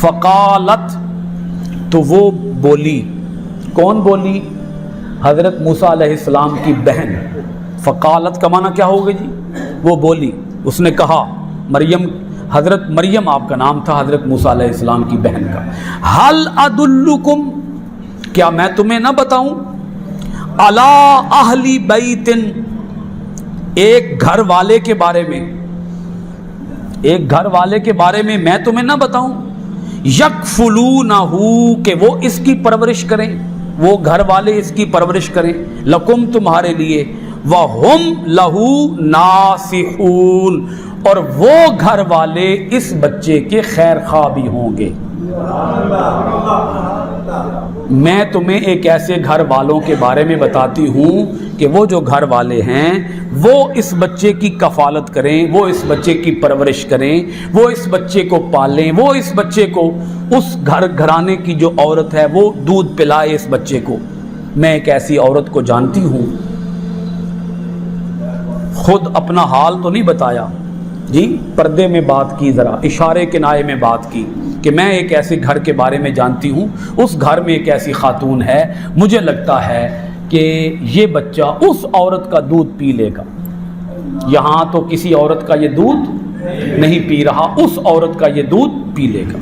فقالت، تو وہ بولی. کون بولی؟ حضرت موسیٰ علیہ السلام کی بہن. فقالت کا معنی کیا ہوگا جی؟ وہ بولی، اس نے کہا. مریم، حضرت مریم آپ کا نام تھا، حضرت موسیٰ علیہ السلام کی بہن کا. هل ادلکم، کیا میں تمہیں نہ بتاؤں؟ علی اہل بیت، ایک گھر والے کے بارے میں، ایک گھر والے کے بارے میں میں تمہیں نہ بتاؤں؟ یکفلونہ، کہ وہ اس کی پرورش کریں، وہ گھر والے اس کی پرورش کریں. لکم، تمہارے لیے. وَهُمْ لَهُ ناصحون، اور وہ گھر والے اس بچے کے خیر خواہ بھی ہوں گے. میں تمہیں ایک ایسے گھر والوں کے بارے میں بتاتی ہوں کہ وہ جو گھر والے ہیں وہ اس بچے کی کفالت کریں، وہ اس بچے کی پرورش کریں، وہ اس بچے کو پالیں، وہ اس بچے کو، اس گھرانے کی جو عورت ہے وہ دودھ پلائے اس بچے کو. میں ایک ایسی عورت کو جانتی ہوں. خود اپنا حال تو نہیں بتایا جی، پردے میں بات کی، ذرا اشارے کنائے میں بات کی کہ میں ایک ایسے گھر کے بارے میں جانتی ہوں، اس گھر میں ایک ایسی خاتون ہے، مجھے لگتا ہے کہ یہ بچہ اس عورت کا دودھ پی لے گا. یہاں تو کسی عورت کا یہ دودھ نہیں پی رہا، اس عورت کا یہ دودھ پی لے گا.